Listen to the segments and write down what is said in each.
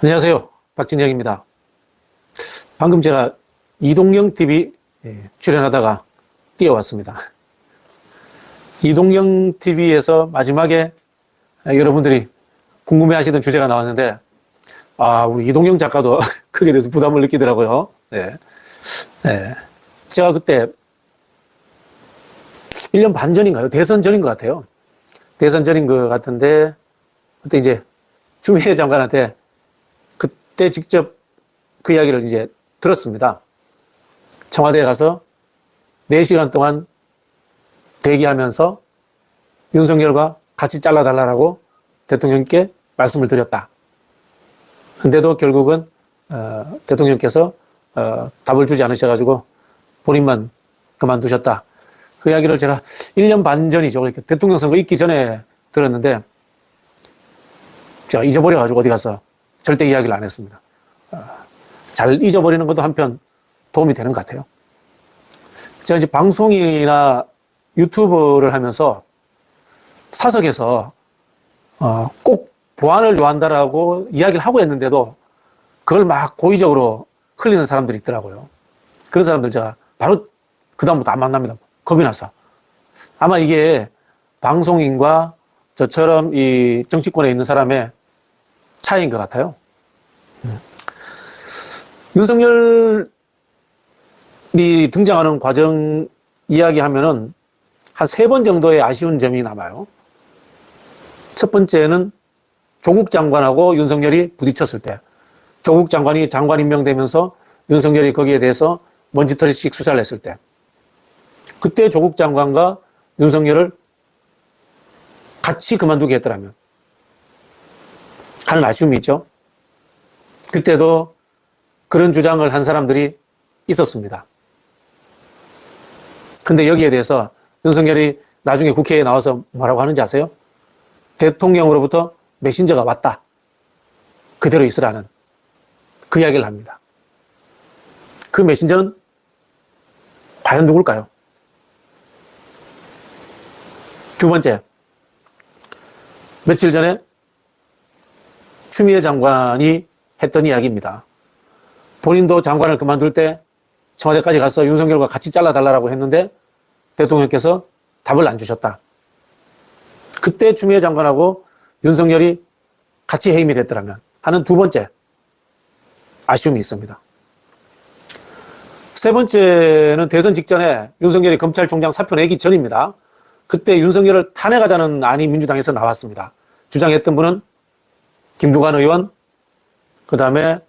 안녕하세요. 박진영입니다. 방금 제가 이동영 TV 출연하다가 뛰어왔습니다. 이동영 TV에서 마지막에 여러분들이 궁금해 하시던 주제가 나왔는데, 우리 이동영 작가도 크게 대해서 부담을 느끼더라고요. 네. 네. 제가 그때 1년 반 전인가요? 대선 전인 것 같아요. 대선 전인 것 같은데, 그때 이제 추미애 장관한테 그때 직접 그 이야기를 이제 들었습니다. 청와대에 가서 4시간 동안 대기하면서 윤석열과 같이 잘라달라고 대통령께 말씀을 드렸다. 근데도 결국은 대통령께서 답을 주지 않으셔가지고 본인만 그만두셨다. 그 이야기를 제가 1년 반 전이죠. 그러니까 대통령 선거 있기 전에 들었는데 제가 잊어버려가지고 어디 가서 절대 이야기를 안 했습니다. 잘 잊어버리는 것도 한편 도움이 되는 것 같아요. 제가 이제 방송이나 유튜브를 하면서 사석에서 꼭 보안을 요한다라고 이야기를 하고 했는데도 그걸 막 고의적으로 흘리는 사람들이 있더라고요. 그런 사람들 제가 바로 그다음부터 안 만납니다. 겁이 나서. 아마 이게 방송인과 저처럼 이 정치권에 있는 사람의 차이인 것 같아요. 윤석열이 등장하는 과정 이야기하면은 한 3번 정도의 아쉬운 점이 남아요. 첫 번째는 조국 장관하고 윤석열이 부딪혔을 때, 조국 장관이 장관 임명되면서 윤석열이 거기에 대해서 먼지털이식 수사를 했을 때, 그때 조국 장관과 윤석열을 같이 그만두게 했더라면 하는 아쉬움이 있죠. 그때도 그런 주장을 한 사람들이 있었습니다. 근데 여기에 대해서 윤석열이 나중에 국회에 나와서 뭐라고 하는지 아세요? 대통령으로부터 메신저가 왔다. 그대로 있으라는 그 이야기를 합니다. 그 메신저는 과연 누굴까요? 두 번째, 며칠 전에 추미애 장관이 했던 이야기입니다. 본인도 장관을 그만둘 때 청와대까지 가서 윤석열과 같이 잘라달라고 했는데 대통령께서 답을 안 주셨다. 그때 추미애 장관하고 윤석열이 같이 해임이 됐더라면 하는 두 번째 아쉬움이 있습니다. 세 번째는 대선 직전에 윤석열이 검찰총장 사표 내기 전입니다. 그때 윤석열을 탄핵하자는 안이 민주당에서 나왔습니다. 주장했던 분은 김두관 의원, 그 다음에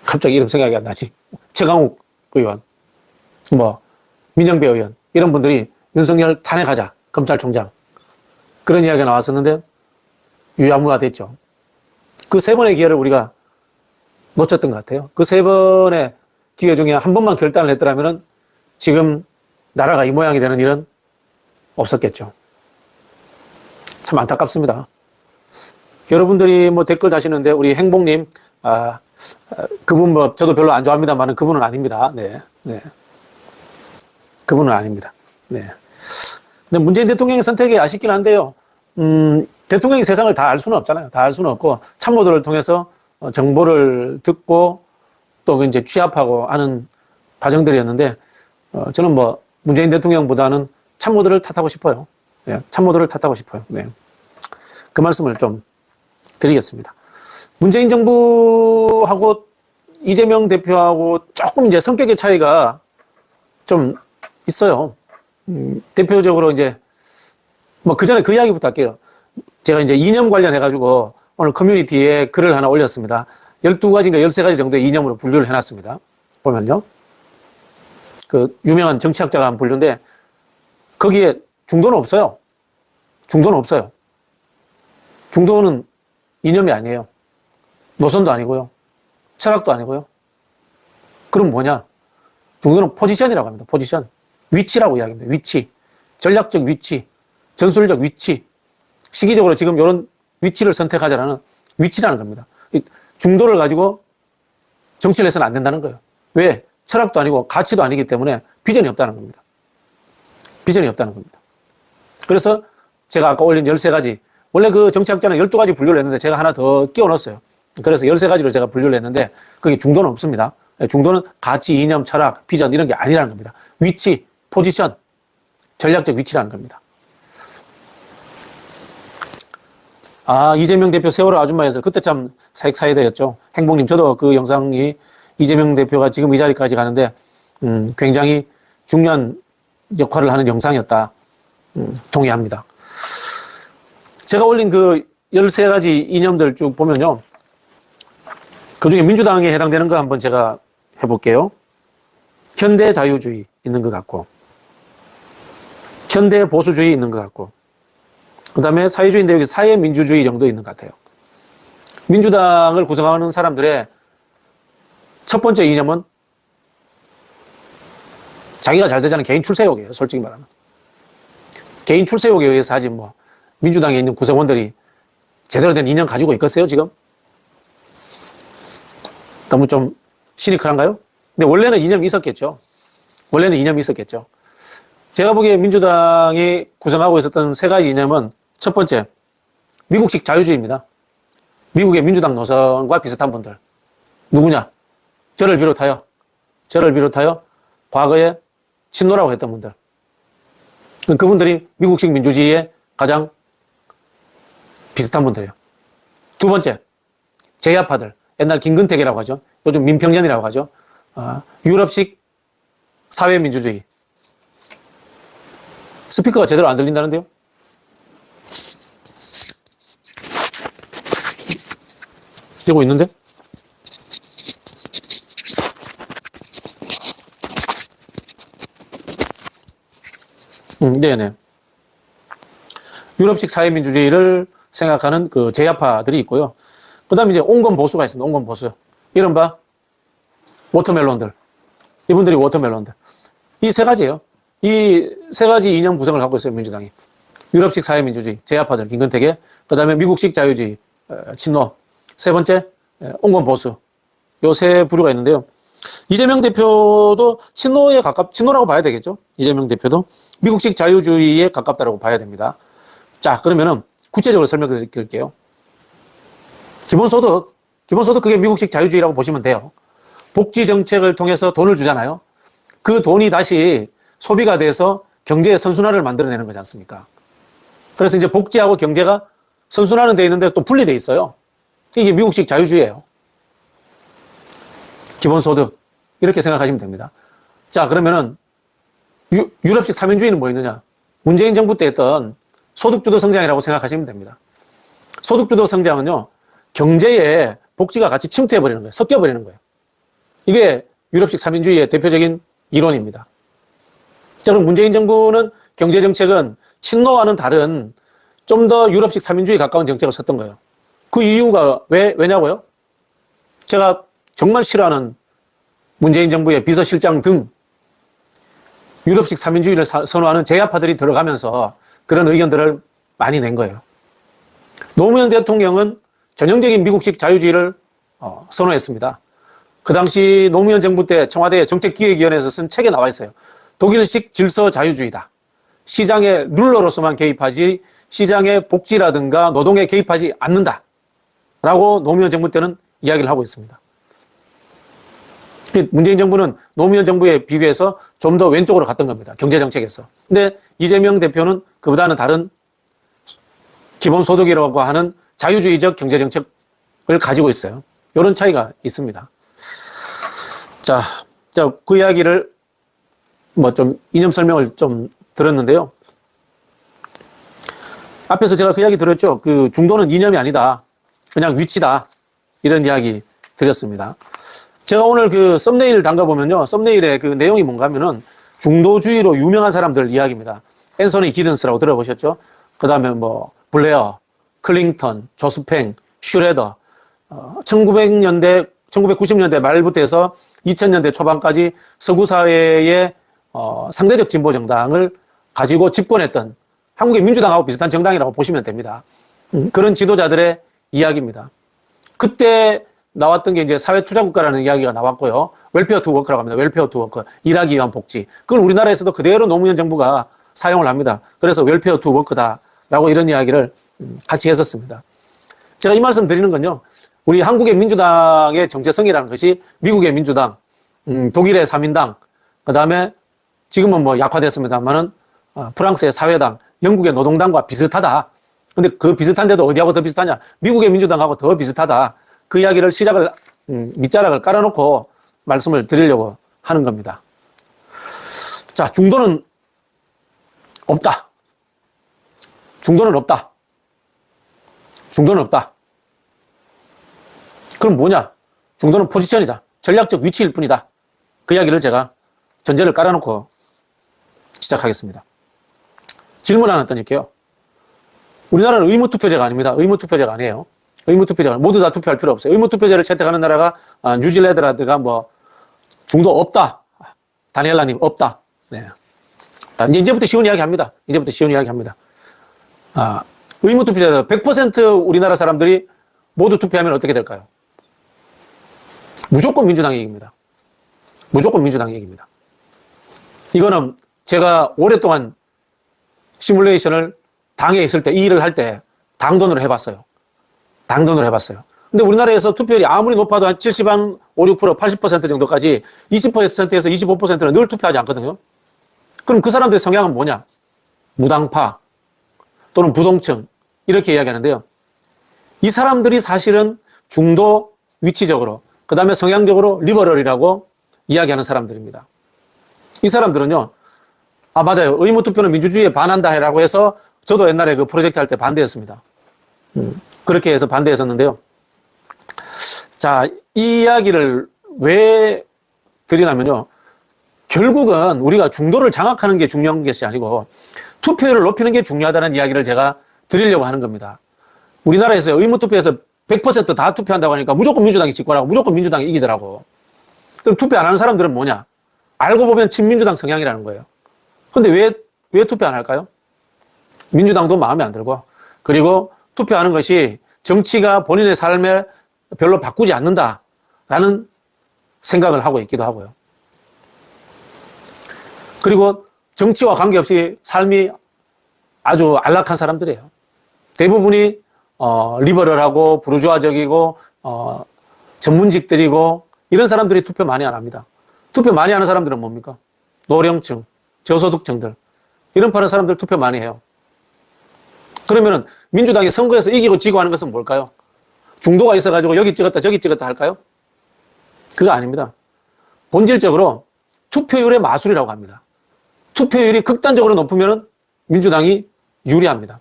갑자기 이름 생각이 안 나지. 최강욱 의원, 민영배 의원, 이런 분들이 윤석열 탄핵하자, 검찰총장. 그런 이야기가 나왔었는데 유야무가 됐죠. 그 3번의 기회를 우리가 놓쳤던 것 같아요. 그 3번의 기회 중에 한 번만 결단을 했더라면 지금 나라가 이 모양이 되는 일은 없었겠죠. 참 안타깝습니다. 여러분들이 댓글 다시는데 우리 행복님, 그분 저도 별로 안 좋아합니다만은 그분은 아닙니다. 네. 그분은 아닙니다. 네. 근데 문재인 대통령의 선택이 아쉽긴 한데요. 대통령이 세상을 다 알 수는 없잖아요. 다 알 수는 없고 참모들을 통해서 정보를 듣고 또 이제 취합하고 하는 과정들이었는데, 저는 문재인 대통령보다는 참모들을 탓하고 싶어요. 네. 참모들을 탓하고 싶어요. 네. 그 말씀을 좀 드리겠습니다. 문재인 정부하고 이재명 대표하고 조금 이제 성격의 차이가 좀 있어요. 대표적으로 이제 그 전에 그 이야기부터 할게요. 제가 이제 이념 관련해가지고 오늘 커뮤니티에 글을 하나 올렸습니다. 12가지인가 13가지 정도의 이념으로 분류를 해놨습니다. 보면요. 그 유명한 정치학자가 한 분류인데 거기에 중도는 없어요. 중도는 없어요. 중도는 이념이 아니에요. 노선도 아니고요. 철학도 아니고요. 그럼 뭐냐? 중도는 포지션이라고 합니다. 포지션. 위치라고 이야기합니다. 위치. 전략적 위치. 전술적 위치. 시기적으로 지금 이런 위치를 선택하자라는 위치라는 겁니다. 중도를 가지고 정치를 해서는 안 된다는 거예요. 왜? 철학도 아니고 가치도 아니기 때문에 비전이 없다는 겁니다. 비전이 없다는 겁니다. 그래서 제가 아까 올린 13가지, 원래 그 정치학자는 12가지 분류를 했는데 제가 하나 더 끼워 넣었어요. 그래서 13가지로 제가 분류를 했는데 거기 중도는 없습니다. 중도는 가치, 이념, 철학, 비전 이런 게 아니라는 겁니다. 위치, 포지션, 전략적 위치라는 겁니다. 이재명 대표 세월호 아줌마에서 그때 참 사익사이다였죠. 행복님, 저도 그 영상이 이재명 대표가 지금 이 자리까지 가는데 굉장히 중요한 역할을 하는 영상이었다. 동의합니다. 제가 올린 그 13가지 이념들 쭉 보면요. 그 중에 민주당에 해당되는 거 한번 제가 해볼게요. 현대 자유주의 있는 것 같고, 현대 보수주의 있는 것 같고, 그 다음에 사회주의인데 여기 사회민주주의 정도 있는 것 같아요. 민주당을 구성하는 사람들의 첫 번째 이념은 자기가 잘 되자는 개인 출세욕이에요. 솔직히 말하면. 개인 출세욕에 의해서 하지 뭐 민주당에 있는 구성원들이 제대로 된 이념 가지고 있겠어요 지금? 너무 좀 시니컬한가요? 근데 원래는 이념이 있었겠죠. 원래는 이념이 있었겠죠. 제가 보기에 민주당이 구성하고 있었던 세 가지 이념은 첫 번째, 미국식 자유주의입니다. 미국의 민주당 노선과 비슷한 분들. 누구냐? 저를 비롯하여 과거에 친노라고 했던 분들. 그분들이 미국식 민주주의에 가장 비슷한 분들이에요. 두 번째, 제야파들. 옛날 김근택이라고 하죠. 요즘 민평년이라고 하죠. 유럽식 사회민주주의. 스피커가 제대로 안 들린다는데요? 되고 있는데? 네네. 유럽식 사회민주주의를 생각하는 그 제야파들이 있고요. 그 다음에 이제 온건 보수가 있습니다. 온건 보수. 이른바 워터멜론들. 이분들이 워터멜론들. 이 세 가지예요. 이 세 가지 이념 구성을 갖고 있어요, 민주당이. 유럽식 사회민주주의, 제야파들, 김근택의. 그 다음에 미국식 자유주의, 친노. 세 번째, 온건 보수. 요 세 부류가 있는데요. 이재명 대표도 친노라고 봐야 되겠죠? 이재명 대표도 미국식 자유주의에 가깝다고 봐야 됩니다. 자, 그러면은 구체적으로 설명을 드릴게요. 기본소득 그게 미국식 자유주의라고 보시면 돼요. 복지 정책을 통해서 돈을 주잖아요. 그 돈이 다시 소비가 돼서 경제의 선순환을 만들어내는 거지 않습니까? 그래서 이제 복지하고 경제가 선순환은 돼 있는데 또 분리돼 있어요. 이게 미국식 자유주의예요. 기본소득 이렇게 생각하시면 됩니다. 자, 그러면은 유럽식 사민주의는 뭐 있느냐? 문재인 정부 때 했던 소득주도 성장이라고 생각하시면 됩니다. 소득주도 성장은요, 경제에 복지가 같이 침투해버리는 거예요. 섞여버리는 거예요. 이게 유럽식 사민주의의 대표적인 이론입니다. 자, 그럼 문재인 정부는 경제정책은 친노와는 다른 좀 더 유럽식 사민주의에 가까운 정책을 썼던 거예요. 그 이유가 왜냐고요? 제가 정말 싫어하는 문재인 정부의 비서실장 등 유럽식 사민주의를 선호하는 제야파들이 들어가면서 그런 의견들을 많이 낸 거예요. 노무현 대통령은 전형적인 미국식 자유주의를 선호했습니다. 그 당시 노무현 정부 때 청와대 정책기획위원회에서 쓴 책에 나와 있어요. 독일식 질서 자유주의다. 시장의 룰러로서만 개입하지 시장의 복지라든가 노동에 개입하지 않는다. 라고 노무현 정부 때는 이야기를 하고 있습니다. 문재인 정부는 노무현 정부에 비교해서 좀 더 왼쪽으로 갔던 겁니다. 경제정책에서. 근데 이재명 대표는 그보다는 다른 기본소득이라고 하는 자유주의적 경제정책을 가지고 있어요. 이런 차이가 있습니다. 자, 그 이야기를 좀 이념 설명을 좀 들었는데요. 앞에서 제가 그 이야기 들었죠. 그 중도는 이념이 아니다. 그냥 위치다. 이런 이야기 드렸습니다. 제가 오늘 그 썸네일 담가보면요. 썸네일에 그 내용이 뭔가 하면은 중도주의로 유명한 사람들 이야기입니다. 앤서니 기든스라고 들어보셨죠? 그 다음에 뭐, 블레어, 클링턴, 조스팽, 슈레더, 1990년대 말부터 해서 2000년대 초반까지 서구사회의 상대적 진보 정당을 가지고 집권했던 한국의 민주당하고 비슷한 정당이라고 보시면 됩니다. 그런 지도자들의 이야기입니다. 그때 나왔던 게 이제 사회투자국가라는 이야기가 나왔고요. 웰페어 투 워크라고 합니다. 웰페어 투 워크. 일하기 위한 복지. 그걸 우리나라에서도 그대로 노무현 정부가 사용을 합니다. 그래서 웰페어 투 워크다라고 이런 이야기를 같이 했었습니다. 제가 이 말씀 드리는 건요, 우리 한국의 민주당의 정체성이라는 것이 미국의 민주당, 독일의 3인당, 그 다음에 지금은 뭐 약화됐습니다만은 프랑스의 사회당, 영국의 노동당과 비슷하다. 근데 그 비슷한데도 어디하고 더 비슷하냐? 미국의 민주당하고 더 비슷하다. 그 이야기를 밑자락을 깔아놓고 말씀을 드리려고 하는 겁니다. 자, 중도는 없다. 중도는 없다. 중도는 없다. 그럼 뭐냐? 중도는 포지션이다. 전략적 위치일 뿐이다. 그 이야기를 제가 전제를 깔아놓고 시작하겠습니다. 질문 하나 던질게요. 우리나라는 의무투표제가 아닙니다. 의무투표제가 아니에요. 의무투표제가 모두 다 투표할 필요 없어요. 의무투표제를 채택하는 나라가 뉴질랜드라든가 뭐 중도 없다. 다니엘라님 없다. 네. 이제부터 쉬운 이야기 합니다. 이제부터 쉬운 이야기 합니다. 의무투표제로 100% 우리나라 사람들이 모두 투표하면 어떻게 될까요? 무조건 민주당이 이깁니다. 무조건 민주당이 이깁니다. 이거는 제가 오랫동안 시뮬레이션을 당에 있을 때, 이 일을 할 때 당돈으로 해봤어요. 당돈으로 해봤어요. 근데 우리나라에서 투표율이 아무리 높아도 한 70, 한 5, 6%, 80% 정도까지 20%에서 25%는 늘 투표하지 않거든요. 그럼 그 사람들의 성향은 뭐냐? 무당파 또는 부동층 이렇게 이야기하는데요. 이 사람들이 사실은 중도 위치적으로 그 다음에 성향적으로 리버럴이라고 이야기하는 사람들입니다. 이 사람들은요. 맞아요. 의무투표는 민주주의에 반한다 라고 해서 저도 옛날에 그 프로젝트 할 때 반대했습니다. 그렇게 해서 반대했었는데요. 자, 이 이야기를 왜 드리냐면요. 결국은 우리가 중도를 장악하는 게 중요한 것이 아니고 투표율을 높이는 게 중요하다는 이야기를 제가 드리려고 하는 겁니다. 우리나라에서 의무투표에서 100% 다 투표한다고 하니까 무조건 민주당이 집권하고 무조건 민주당이 이기더라고. 그럼 투표 안 하는 사람들은 뭐냐? 알고 보면 친민주당 성향이라는 거예요. 근데 왜 투표 안 할까요? 민주당도 마음에 안 들고, 그리고 투표하는 것이 정치가 본인의 삶에 별로 바꾸지 않는다라는 생각을 하고 있기도 하고요. 그리고 정치와 관계없이 삶이 아주 안락한 사람들이에요. 대부분이 리버럴하고 부르주아적이고 전문직들이고 이런 사람들이 투표 많이 안 합니다. 투표 많이 하는 사람들은 뭡니까? 노령층, 저소득층들 이런 파는 사람들 투표 많이 해요. 그러면은 민주당이 선거에서 이기고 지고 하는 것은 뭘까요? 중도가 있어가지고 여기 찍었다 저기 찍었다 할까요? 그거 아닙니다. 본질적으로 투표율의 마술이라고 합니다. 투표율이 극단적으로 높으면 민주당이 유리합니다.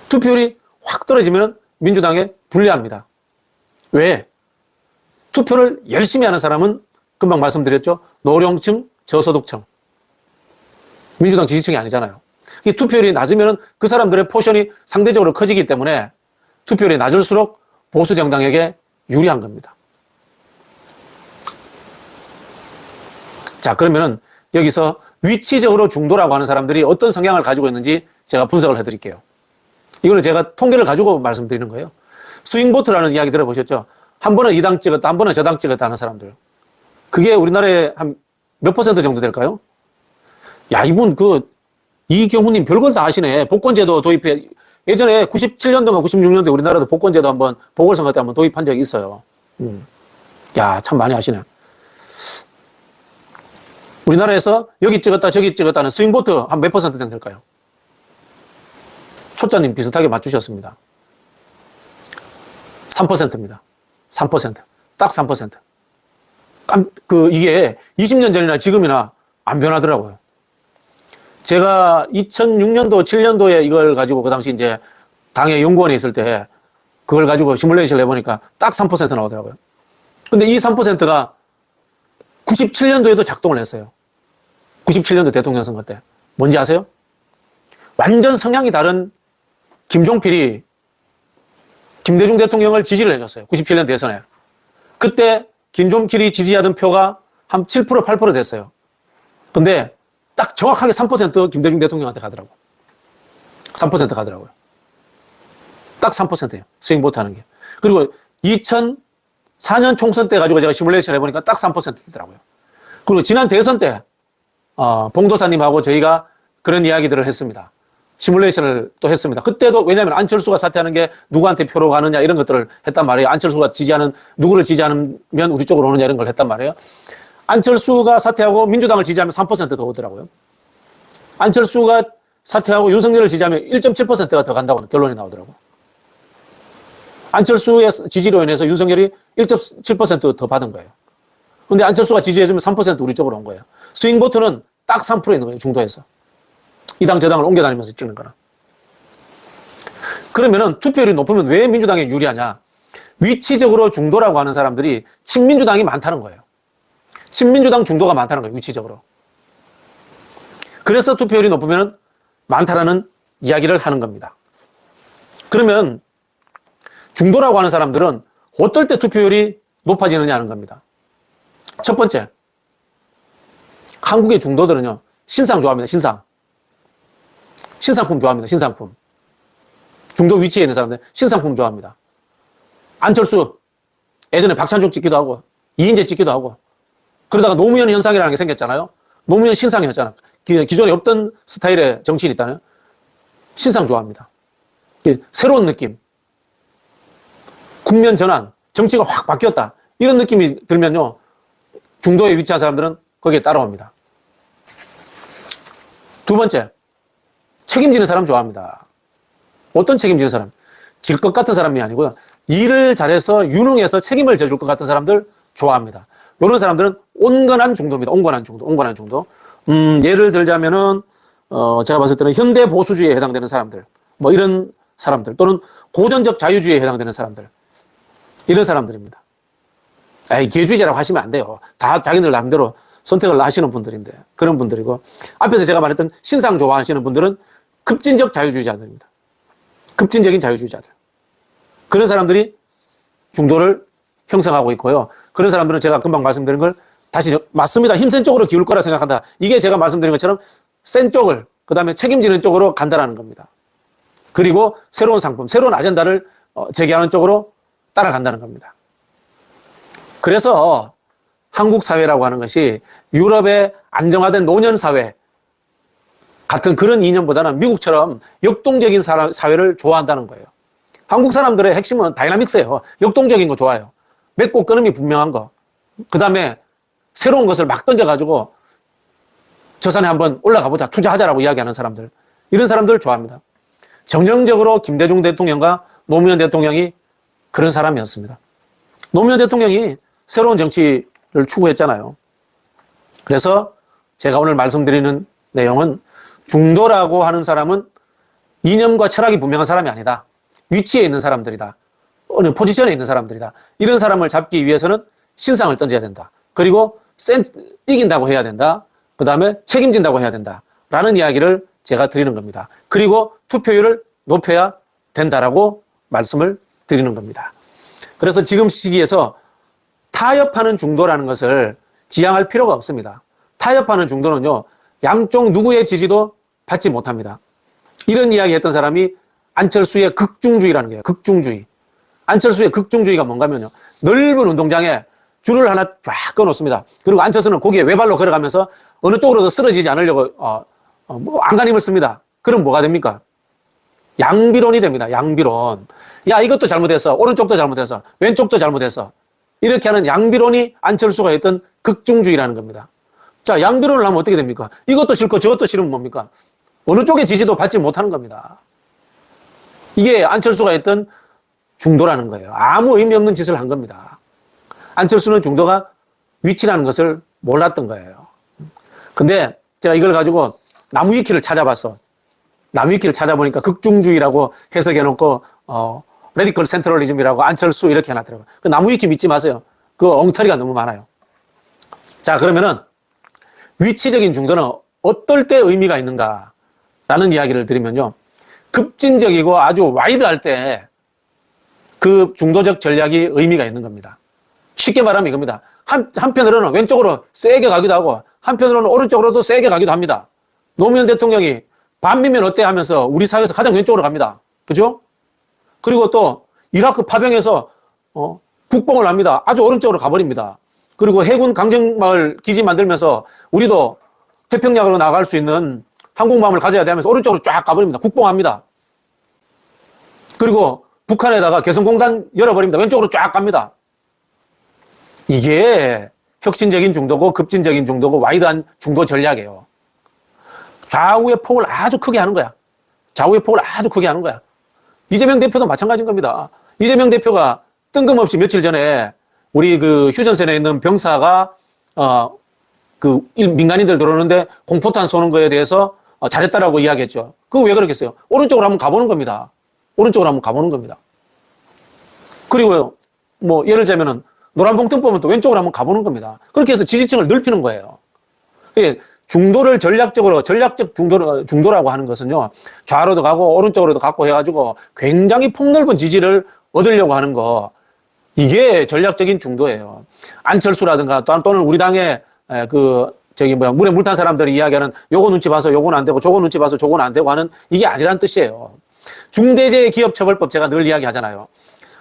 투표율이 확 떨어지면 민주당에 불리합니다. 왜? 투표를 열심히 하는 사람은 금방 말씀드렸죠. 노령층, 저소득층. 민주당 지지층이 아니잖아요. 이 투표율이 낮으면 그 사람들의 포션이 상대적으로 커지기 때문에 투표율이 낮을수록 보수 정당에게 유리한 겁니다. 자, 그러면은 여기서 위치적으로 중도라고 하는 사람들이 어떤 성향을 가지고 있는지 제가 분석을 해드릴게요. 이거는 제가 통계를 가지고 말씀드리는 거예요. 스윙보트라는 이야기 들어보셨죠? 한 번은 이 당 찍었다, 한 번은 저 당 찍었다 하는 사람들. 그게 우리나라에 한 몇 퍼센트 정도 될까요? 야, 이분 이경훈님 별걸 다 아시네. 복권제도 도입해. 예전에 97년도인가 96년도에 우리나라도 복권제도 한번 보궐선거 때 한번 도입한 적이 있어요. 야, 참 많이 아시네. 우리나라에서 여기 찍었다 저기 찍었다는 스윙보트 한 몇 퍼센트 정도 될까요? 초짜님 비슷하게 맞추셨습니다. 3%입니다. 3%. 딱 3%. 이게 20년 전이나 지금이나 안 변하더라고요. 제가 2006년도, 7년도에 이걸 가지고 그 당시 이제 당의 연구원에 있을 때 그걸 가지고 시뮬레이션을 해보니까 딱 3% 나오더라고요. 근데 이 3%가 97년도에도 작동을 했어요. 97년도 대통령 선거 때. 뭔지 아세요? 완전 성향이 다른 김종필이 김대중 대통령을 지지를 해줬어요. 97년 대선에. 그때 김종필이 지지하던 표가 한 7%, 8% 됐어요. 근데 딱 정확하게 3% 김대중 대통령한테 가더라고. 3% 가더라고요. 딱 3%예요. 스윙보트 하는 게. 그리고 2004년 총선 때 가지고 제가 시뮬레이션 해보니까 딱 3% 되더라고요. 그리고 지난 대선 때, 봉도사님하고 저희가 그런 이야기들을 했습니다. 시뮬레이션을 또 했습니다. 그때도 왜냐하면 안철수가 사퇴하는 게 누구한테 표로 가느냐 이런 것들을 했단 말이에요. 안철수가 누구를 지지하면 우리 쪽으로 오느냐 이런 걸 했단 말이에요. 안철수가 사퇴하고 민주당을 지지하면 3%더 오더라고요. 안철수가 사퇴하고 윤석열을 지지하면 1.7%가 더 간다고 결론이 나오더라고요. 안철수의 지지로 인해서 윤석열이 1.7%더 받은 거예요. 근데 안철수가 지지해주면 3% 우리 쪽으로 온 거예요. 스윙보트는 딱 3% 있는 거예요. 중도에서. 이 당 저 당을 옮겨다니면서 찍는 거나. 그러면은 투표율이 높으면 왜 민주당이 유리하냐? 위치적으로 중도라고 하는 사람들이 친민주당이 많다는 거예요. 친민주당 중도가 많다는 거예요. 위치적으로. 그래서 투표율이 높으면 많다라는 이야기를 하는 겁니다. 그러면 중도라고 하는 사람들은 어떨 때 투표율이 높아지느냐 하는 겁니다. 첫 번째, 한국의 중도들은요, 신상 좋아합니다. 신상품 좋아합니다. 신상품. 중도 위치에 있는 사람들 신상품 좋아합니다. 안철수 예전에 박찬종 찍기도 하고 이인재 찍기도 하고 그러다가 노무현 현상이라는 게 생겼잖아요. 노무현 신상이었잖아. 기존에 없던 스타일의 정치인이 있다는 신상 좋아합니다. 새로운 느낌, 국면 전환, 정치가 확 바뀌었다 이런 느낌이 들면요, 중도에 위치한 사람들은 거기에 따라옵니다. 두 번째, 책임지는 사람 좋아합니다. 어떤 책임지는 사람? 질 것 같은 사람이 아니고요, 일을 잘해서 유능해서 책임을 져줄 것 같은 사람들 좋아합니다. 이런 사람들은 온건한 중도입니다. 온건한 중도. 예를 들자면은 제가 봤을 때는 현대 보수주의에 해당되는 사람들, 뭐 이런 사람들, 또는 고전적 자유주의에 해당되는 사람들, 이런 사람들입니다. 기회주의자라고 하시면 안 돼요. 다 자기들 나름대로 선택을 하시는 분들인데, 그런 분들이고, 앞에서 제가 말했던 신상 좋아하시는 분들은 급진적 자유주의자들입니다. 급진적인 자유주의자들. 그런 사람들이 중도를 형성하고 있고요. 그런 사람들은 제가 금방 말씀드린 걸 다시 맞습니다. 힘센 쪽으로 기울 거라 생각한다. 이게 제가 말씀드린 것처럼 센 쪽을, 그 다음에 책임지는 쪽으로 간다라는 겁니다. 그리고 새로운 상품, 새로운 아젠다를 제기하는 쪽으로 따라간다는 겁니다. 그래서 한국 사회라고 하는 것이 유럽의 안정화된 노년 사회 같은 그런 이념보다는 미국처럼 역동적인 사회를 좋아한다는 거예요. 한국 사람들의 핵심은 다이나믹스예요. 역동적인 거 좋아해요. 맺고 끊음이 분명한 거. 그 다음에 새로운 것을 막 던져가지고 저 산에 한번 올라가 보자, 투자하자라고 이야기하는 사람들. 이런 사람들을 좋아합니다. 정형적으로 김대중 대통령과 노무현 대통령이 그런 사람이었습니다. 노무현 대통령이 새로운 정치를 추구했잖아요. 그래서 제가 오늘 말씀드리는 내용은 중도라고 하는 사람은 이념과 철학이 분명한 사람이 아니다. 위치에 있는 사람들이다. 어느 포지션에 있는 사람들이다. 이런 사람을 잡기 위해서는 신상을 던져야 된다. 그리고 이긴다고 해야 된다. 그 다음에 책임진다고 해야 된다. 라는 이야기를 제가 드리는 겁니다. 그리고 투표율을 높여야 된다라고 말씀을 드리는 겁니다. 그래서 지금 시기에서 타협하는 중도라는 것을 지향할 필요가 없습니다. 타협하는 중도는요, 양쪽 누구의 지지도 받지 못합니다. 이런 이야기 했던 사람이 안철수의 극중주의라는 거예요. 극중주의. 안철수의 극중주의가 뭔가면요, 넓은 운동장에 줄을 하나 쫙 꺼놓습니다. 그리고 안철수는 거기에 외발로 걸어가면서 어느 쪽으로도 쓰러지지 않으려고 안간힘을 씁니다. 그럼 뭐가 됩니까? 양비론이 됩니다. 양비론. 야, 이것도 잘못했어. 오른쪽도 잘못했어. 왼쪽도 잘못했어. 이렇게 하는 양비론이 안철수가 했던 극중주의라는 겁니다. 자, 양비론을 하면 어떻게 됩니까? 이것도 싫고 저것도 싫으면 뭡니까? 어느 쪽의 지지도 받지 못하는 겁니다. 이게 안철수가 했던 중도라는 거예요. 아무 의미 없는 짓을 한 겁니다. 안철수는 중도가 위치라는 것을 몰랐던 거예요. 근데 제가 이걸 가지고 나무위키를 찾아봤어. 나무위키를 찾아보니까 극중주의라고 해석해놓고 레디컬 센트럴리즘이라고 안철수 이렇게 해놨더라고요. 그 나무위키 믿지 마세요. 그 엉터리가 너무 많아요. 자, 그러면은 위치적인 중도는 어떨 때 의미가 있는가라는 이야기를 드리면요, 급진적이고 아주 와이드할 때 그 중도적 전략이 의미가 있는 겁니다. 쉽게 말하면 이겁니다. 한편으로는 왼쪽으로 세게 가기도 하고 한편으로는 오른쪽으로도 세게 가기도 합니다. 노무현 대통령이 반미면 어때 하면서 우리 사회에서 가장 왼쪽으로 갑니다. 그죠? 그리고 또 이라크 파병에서 북봉을 합니다. 아주 오른쪽으로 가버립니다. 그리고 해군 강정마을 기지 만들면서 우리도 태평양으로 나갈 수 있는 항공모함을 가져야 되면서 오른쪽으로 쫙 가버립니다. 국뽕합니다. 그리고 북한에다가 개성공단 열어버립니다. 왼쪽으로 쫙 갑니다. 이게 혁신적인 중도고 급진적인 중도고 와이드한 중도 전략이에요. 좌우의 폭을 아주 크게 하는 거야. 좌우의 폭을 아주 크게 하는 거야. 이재명 대표도 마찬가지인 겁니다. 이재명 대표가 뜬금없이 며칠 전에 우리 그 휴전선에 있는 병사가 민간인들 들어오는데 공포탄 쏘는 거에 대해서 잘했다라고 이야기했죠. 그거 왜 그러겠어요? 오른쪽으로 한번 가보는 겁니다. 오른쪽으로 한번 가보는 겁니다. 그리고 뭐 예를 들자면은 노란봉 뜬법은 또 왼쪽으로 한번 가보는 겁니다. 그렇게 해서 지지층을 넓히는 거예요. 중도를 전략적 중도라고 하는 것은요, 좌로도 가고 오른쪽으로도 가고 해가지고 굉장히 폭넓은 지지를 얻으려고 하는 거, 이게 전략적인 중도예요. 안철수라든가 또는 우리 당의 물에 물 탄 사람들이 이야기하는 요거 눈치 봐서 요건 안 되고 저거 눈치 봐서 저건 안 되고 하는 이게 아니란 뜻이에요. 중대재해기업처벌법 제가 늘 이야기하잖아요.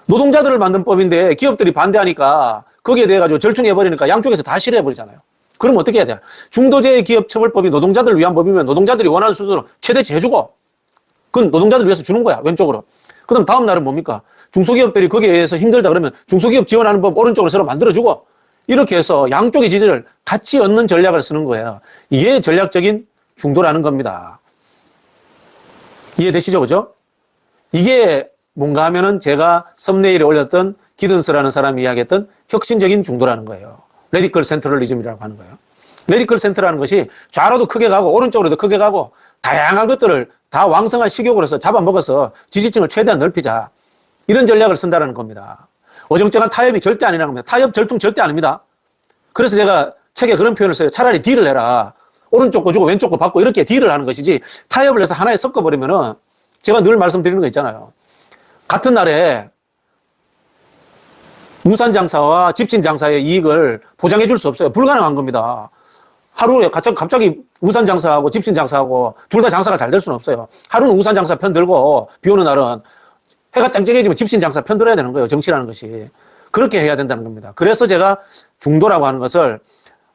노동자들을 만든 법인데 기업들이 반대하니까 거기에 대해 가지고 절충해버리니까 양쪽에서 다 싫어해버리잖아요. 그럼 어떻게 해야 돼요? 중도재해기업처벌법이 노동자들을 위한 법이면 노동자들이 원하는 수준으로 최대치 해주고, 그건 노동자들을 위해서 주는 거야, 왼쪽으로. 그 다음 다음 날은 뭡니까? 중소기업들이 거기에 의해서 힘들다 그러면 중소기업 지원하는 법 오른쪽으로 새로 만들어주고, 이렇게 해서 양쪽의 지지를 같이 얻는 전략을 쓰는 거예요. 이게 전략적인 중도라는 겁니다. 이해되시죠? 그죠? 이게 뭔가 하면은 제가 썸네일에 올렸던 기든스라는 사람이 이야기했던 혁신적인 중도라는 거예요. 레디컬 센트럴리즘이라고 하는 거예요. 레디컬 센터라는 것이 좌로도 크게 가고 오른쪽으로도 크게 가고 다양한 것들을 다 왕성한 식욕으로 해서 잡아먹어서 지지층을 최대한 넓히자. 이런 전략을 쓴다는 겁니다. 어정쩡한 타협이 절대 아니라는 겁니다. 타협, 절충 절대 아닙니다. 그래서 제가 책에 그런 표현을 써요. 차라리 딜을 해라. 오른쪽 거 주고 왼쪽 거 받고 이렇게 딜을 하는 것이지, 타협을 해서 하나에 섞어버리면은 제가 늘 말씀드리는 거 있잖아요. 같은 날에 우산 장사와 집신 장사의 이익을 보장해 줄 수 없어요. 불가능한 겁니다. 하루에 갑자기 우산 장사하고 집신 장사하고 둘 다 장사가 잘 될 수는 없어요. 하루는 우산 장사 편 들고 비 오는 날은 해가 짱짱해지면 집신 장사 편 들어야 되는 거예요. 정치라는 것이. 그렇게 해야 된다는 겁니다. 그래서 제가 중도라고 하는 것을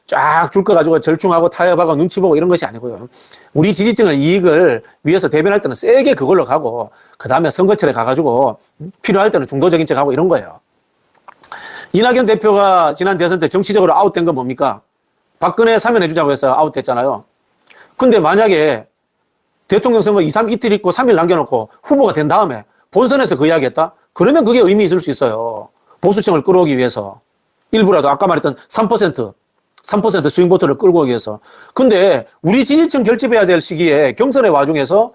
쫙 줄 거 가지고 절충하고 타협하고 눈치 보고 이런 것이 아니고요. 우리 지지층의 이익을 위해서 대변할 때는 세게 그걸로 가고, 그 다음에 선거철에 가가지고 필요할 때는 중도적인 척 하고 이런 거예요. 이낙연 대표가 지난 대선 때 정치적으로 아웃된 건 뭡니까? 박근혜 사면해주자고 해서 아웃됐잖아요. 근데 만약에 대통령 선거 2, 3 이틀 있고 3일 남겨놓고 후보가 된 다음에 본선에서 그 이야기 했다? 그러면 그게 의미 있을 수 있어요. 보수층을 끌어오기 위해서. 일부라도 아까 말했던 3% 스윙보트를 끌고 오기 위해서. 근데 우리 지지층 결집해야 될 시기에 경선의 와중에서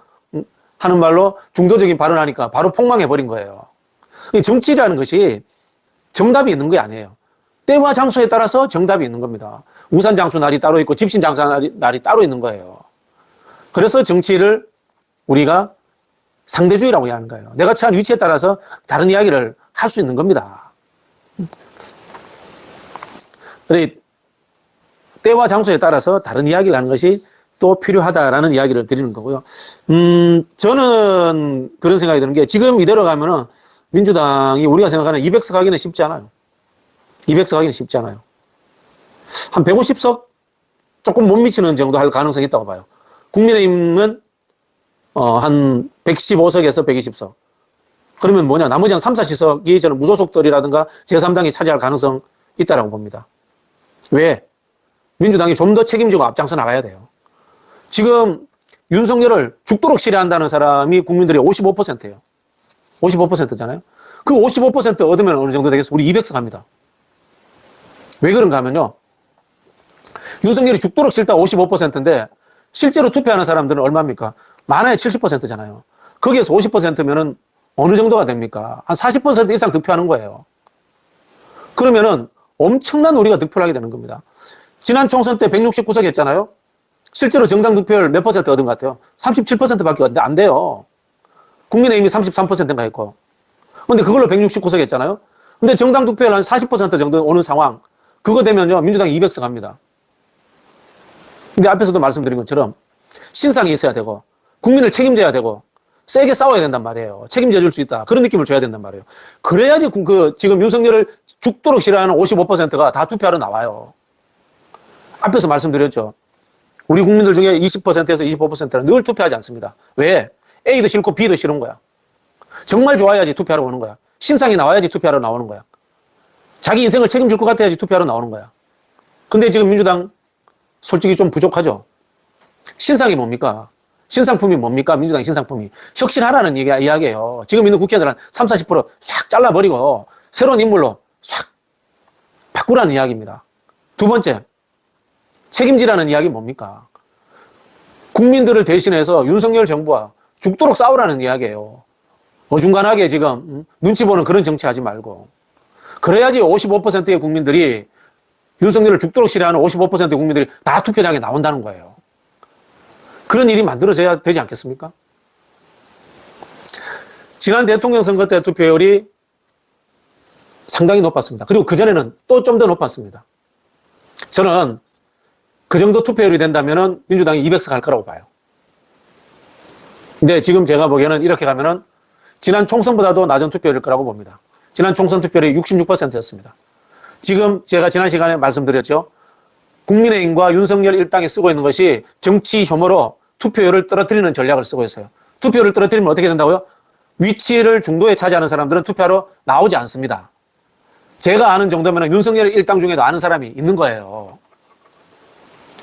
하는 말로 중도적인 발언하니까 바로 폭망해버린 거예요. 정치라는 것이 정답이 있는 게 아니에요. 때와 장소에 따라서 정답이 있는 겁니다. 우산 장수 날이 따로 있고 집신 장사 날이 따로 있는 거예요. 그래서 정치를 우리가 상대주의라고 하는 거예요. 내가 처한 위치에 따라서 다른 이야기를 할 수 있는 겁니다. 때와 장소에 따라서 다른 이야기를 하는 것이 또 필요하다라는 이야기를 드리는 거고요. 저는 그런 생각이 드는 게, 지금 이대로 가면은 민주당이 우리가 생각하는 200석 하기는 쉽지 않아요. 200석 하기는 쉽지 않아요. 한 150석 조금 못 미치는 정도 할 가능성이 있다고 봐요. 국민의힘은 한 115석에서 120석. 그러면 뭐냐, 나머지 한 3, 40석이 저는 무소속들이라든가 제3당이 차지할 가능성 있다라고 봅니다. 왜? 민주당이 좀 더 책임지고 앞장서 나가야 돼요. 지금 윤석열을 죽도록 싫어한다는 사람이 국민들의 55%예요. 55%잖아요. 그 55% 얻으면 어느 정도 되겠어? 우리 200석 합니다. 왜 그런가 하면요, 윤석열이 죽도록 싫다 55%인데 실제로 투표하는 사람들은 얼마입니까? 많아야 70%잖아요. 거기에서 50%면은 어느 정도가 됩니까? 한 40% 이상 득표하는 거예요. 그러면은 엄청난 우리가 득표를 하게 되는 겁니다. 지난 총선 때 169석 했잖아요. 실제로 정당 득표율 몇 퍼센트 얻은 것 같아요? 37%밖에 안 돼요. 국민의힘이 33%인가 했고. 근데 그걸로 169석 했잖아요. 근데 정당 득표율 한 40% 정도 오는 상황. 그거 되면요, 민주당이 200석 합니다. 근데 앞에서도 말씀드린 것처럼 신상이 있어야 되고, 국민을 책임져야 되고, 세게 싸워야 된단 말이에요. 책임져 줄 수 있다. 그런 느낌을 줘야 된단 말이에요. 그래야지 지금 윤석열을 죽도록 싫어하는 55%가 다 투표하러 나와요. 앞에서 말씀드렸죠. 우리 국민들 중에 20%에서 25%는 늘 투표하지 않습니다. 왜? A도 싫고 B도 싫은 거야. 정말 좋아야지 투표하러 오는 거야. 신상이 나와야지 투표하러 나오는 거야. 자기 인생을 책임질 것 같아야지 투표하러 나오는 거야. 근데 지금 민주당 솔직히 좀 부족하죠. 신상이 뭡니까? 신상품이 뭡니까? 민주당 신상품이. 혁신하라는 이야기예요. 지금 있는 국회의원들 한 30, 40%싹 잘라버리고 새로운 인물로 싹 바꾸라는 이야기입니다. 두 번째, 책임지라는 이야기 뭡니까? 국민들을 대신해서 윤석열 정부와 죽도록 싸우라는 이야기예요. 어중간하게 지금 눈치 보는 그런 정치하지 말고. 그래야지 55%의 국민들이 윤석열을 죽도록 싫어하는 55%의 국민들이 다 투표장에 나온다는 거예요. 그런 일이 만들어져야 되지 않겠습니까? 지난 대통령 선거 때 투표율이 상당히 높았습니다. 그리고 그전에는 또 좀 더 높았습니다. 저는 그 정도 투표율이 된다면 민주당이 200석 갈 거라고 봐요. 근데 지금 제가 보기에는 이렇게 가면은 지난 총선보다도 낮은 투표율일 거라고 봅니다. 지난 총선 투표율이 66%였습니다. 지금 제가 지난 시간에 말씀드렸죠. 국민의힘과 윤석열 일당이 쓰고 있는 것이 정치 혐오로 투표율을 떨어뜨리는 전략을 쓰고 있어요. 투표율을 떨어뜨리면 어떻게 된다고요? 위치를 중도에 차지하는 사람들은 투표하러 나오지 않습니다. 제가 아는 정도면 윤석열 일당 중에도 아는 사람이 있는 거예요.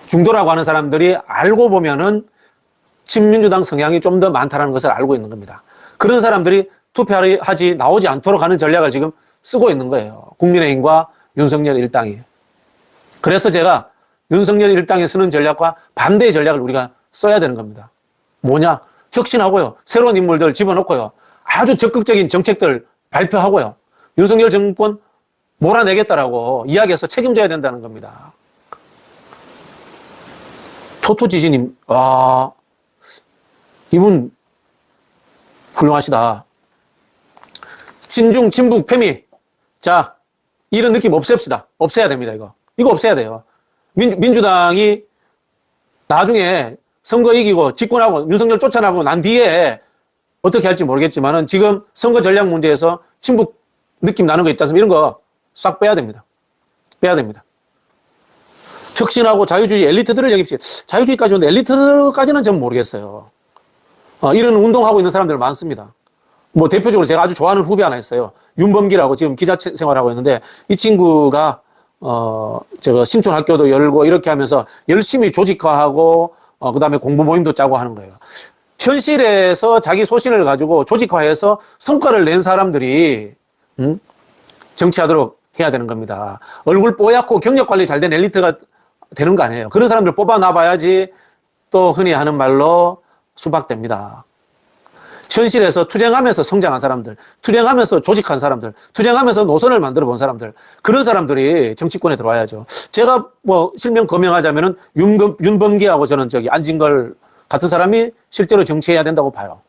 중도라고 하는 사람들이 알고 보면은 친민주당 성향이 좀 더 많다는 것을 알고 있는 겁니다. 그런 사람들이 투표하지 나오지 않도록 하는 전략을 지금 쓰고 있는 거예요. 국민의힘과 윤석열 일당이. 그래서 제가 윤석열 일당이 쓰는 전략과 반대의 전략을 우리가 써야 되는 겁니다. 뭐냐? 혁신하고요. 새로운 인물들 집어넣고요. 아주 적극적인 정책들 발표하고요. 윤석열 정권 몰아내겠다라고 이야기해서 책임져야 된다는 겁니다. 토토지지님, 와, 이분 훌륭하시다. 친중, 친북, 패미. 자, 이런 느낌 없앱시다. 없애야 됩니다, 이거. 이거 없애야 돼요. 민주당이 나중에 선거 이기고 집권하고 윤석열 쫓아나고 난 뒤에 어떻게 할지 모르겠지만은 지금 선거 전략 문제에서 친북 느낌 나는 거 있지 않습니까? 이런 거 싹 빼야 됩니다. 빼야 됩니다. 혁신하고 자유주의 엘리트들을 영입시켜. 자유주의까지 오는데 엘리트까지는 전 모르겠어요. 이런 운동하고 있는 사람들 많습니다. 뭐 대표적으로 제가 아주 좋아하는 후배 하나 있어요. 윤범기라고 지금 기자 생활하고 있는데 이 친구가 제가 신촌학교도 열고 이렇게 하면서 열심히 조직화하고 그다음에 공부 모임도 짜고 하는 거예요. 현실에서 자기 소신을 가지고 조직화해서 성과를 낸 사람들이 정치하도록 해야 되는 겁니다. 얼굴 뽀얗고 경력 관리 잘 된 엘리트가 되는 거 아니에요. 그런 사람들 뽑아놔봐야지 또 흔히 하는 말로 수박됩니다. 현실에서 투쟁하면서 성장한 사람들, 투쟁하면서 조직한 사람들, 투쟁하면서 노선을 만들어 본 사람들, 그런 사람들이 정치권에 들어와야죠. 제가 뭐 실명 거명하자면은 윤범기하고 저는 저기 안진걸 같은 사람이 실제로 정치해야 된다고 봐요.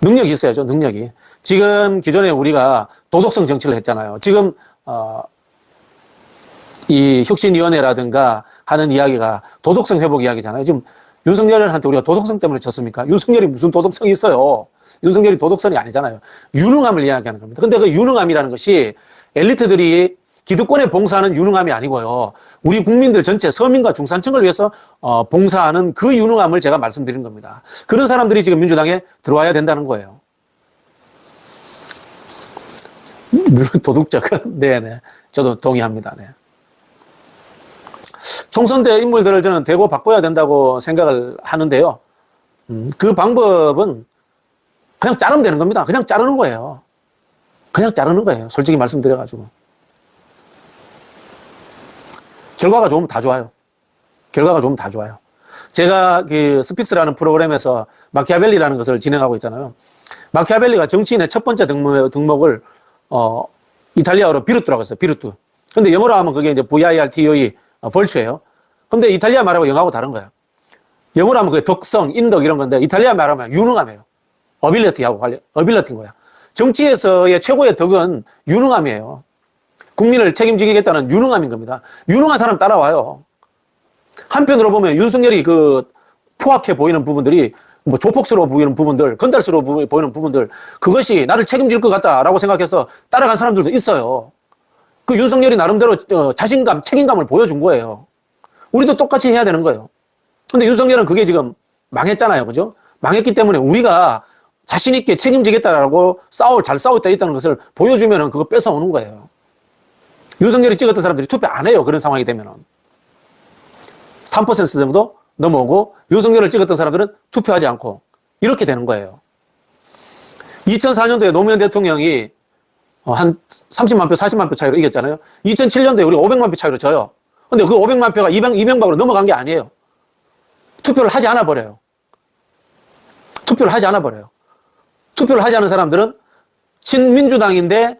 능력이 있어야죠, 능력이. 지금 기존에 우리가 도덕성 정치를 했잖아요. 지금, 이 혁신위원회라든가 하는 이야기가 도덕성 회복 이야기잖아요. 지금 윤석열한테 우리가 도덕성 때문에 졌습니까? 윤석열이 무슨 도덕성이 있어요? 윤석열이 도덕성이 아니잖아요. 유능함을 이야기하는 겁니다. 근데 그 유능함이라는 것이 엘리트들이 기득권에 봉사하는 유능함이 아니고요. 우리 국민들 전체 서민과 중산층을 위해서 봉사하는 그 유능함을 제가 말씀드린 겁니다. 그런 사람들이 지금 민주당에 들어와야 된다는 거예요. 도덕적. 네네. 저도 동의합니다. 네. 총선 때 인물들을 저는 대고 바꿔야 된다고 생각을 하는데요. 그 방법은 그냥 자르면 되는 겁니다. 그냥 자르는 거예요. 그냥 자르는 거예요. 솔직히 말씀드려가지고. 결과가 좋으면 다 좋아요. 결과가 좋으면 다 좋아요. 제가 그 스픽스라는 프로그램에서 마키아벨리라는 것을 진행하고 있잖아요. 마키아벨리가 정치인의 첫 번째 등목을 이탈리아어로 비루트라고 했어요. 비루트. 근데 영어로 하면 그게 이제 VIRTUE, 벌추예요. 근데 이탈리아 말하고 영어하고 다른 거야. 영어로 하면 그게 덕성, 인덕 이런 건데 이탈리아 말하면 유능함이에요. 어빌리티하고 어빌리티인 거야. 정치에서의 최고의 덕은 유능함이에요. 국민을 책임지겠다는 유능함인 겁니다. 유능한 사람 따라와요. 한편으로 보면 윤석열이 그 포악해 보이는 부분들이 뭐 조폭스러워 보이는 부분들, 건달스러워 보이는 부분들, 그것이 나를 책임질 것 같다라고 생각해서 따라간 사람들도 있어요. 그 윤석열이 나름대로 자신감, 책임감을 보여준 거예요. 우리도 똑같이 해야 되는 거예요. 근데 윤석열은 그게 지금 망했잖아요. 그죠? 망했기 때문에 우리가 자신있게 책임지겠다라고 잘 싸우고 있다는 것을 보여주면은 그거 뺏어오는 거예요. 윤석열이 찍었던 사람들이 투표 안 해요. 그런 상황이 되면은. 3% 정도 넘어오고 윤석열을 찍었던 사람들은 투표하지 않고 이렇게 되는 거예요. 2004년도에 노무현 대통령이 한 30만 표, 40만 표 차이로 이겼잖아요. 2007년도에 우리 500만 표 차이로 져요. 근데 그 500만 표가 이명박으로 넘어간 게 아니에요. 투표를 하지 않아 버려요. 투표를 하지 않아 버려요. 투표를 하지 않은 사람들은 친민주당인데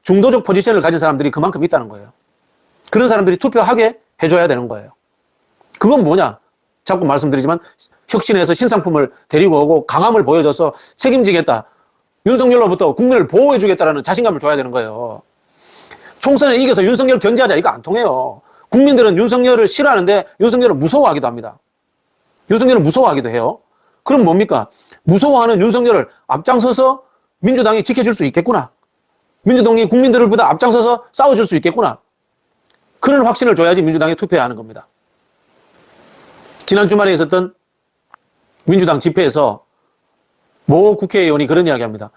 중도적 포지션을 가진 사람들이 그만큼 있다는 거예요. 그런 사람들이 투표하게 해줘야 되는 거예요. 그건 뭐냐? 자꾸 말씀드리지만 혁신해서 신상품을 데리고 오고 강함을 보여줘서 책임지겠다. 윤석열로부터 국민을 보호해주겠다라는 자신감을 줘야 되는 거예요. 총선에 이겨서 윤석열 견제하자 이거 안 통해요. 국민들은 윤석열을 싫어하는데 윤석열을 무서워하기도 합니다. 윤석열을 무서워하기도 해요. 그럼 뭡니까? 무서워하는 윤석열을 앞장서서 민주당이 지켜줄 수 있겠구나. 민주당이 국민들보다 앞장서서 싸워줄 수 있겠구나. 그런 확신을 줘야지 민주당에 투표해야 하는 겁니다. 지난 주말에 있었던 민주당 집회에서 모 국회의원이 그런 이야기 합니다.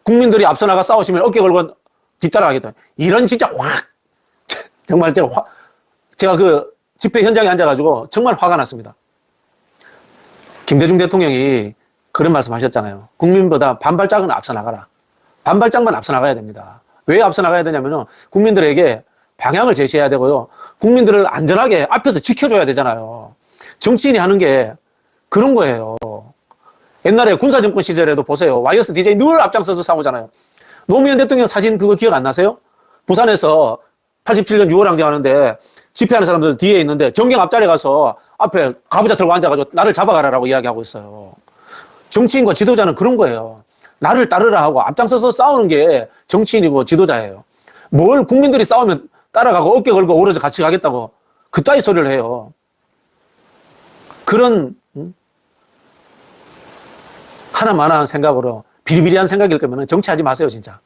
국민들이 앞서 나가 싸우시면 어깨 걸고 뒤따라가겠다. 이런 진짜 정말 제가 그 집회 현장에 앉아가지고 정말 화가 났습니다. 김대중 대통령이 그런 말씀 하셨잖아요. 국민보다 반발짝은 앞서 나가라. 반발짝만 앞서 나가야 됩니다. 왜 앞서 나가야 되냐면요. 국민들에게 방향을 제시해야 되고요. 국민들을 안전하게 앞에서 지켜줘야 되잖아요. 정치인이 하는 게 그런 거예요. 옛날에 군사정권 시절에도 보세요. YSDJ 늘 앞장서서 싸우잖아요. 노무현 대통령 사진 그거 기억 안 나세요? 부산에서 87년 6월 항쟁하는데 집회하는 사람들 뒤에 있는데 전경 앞자리에 가서 앞에 가부좌 들고 앉아가지고 나를 잡아가라라고 이야기하고 있어요. 정치인과 지도자는 그런 거예요. 나를 따르라 하고 앞장서서 싸우는 게 정치인이고 지도자예요. 뭘 국민들이 싸우면 따라가고 어깨 걸고 오로지 같이 가겠다고 그따위 소리를 해요. 그런 하나만한 생각으로 비리비리한 생각일 거면 정치하지 마세요, 진짜.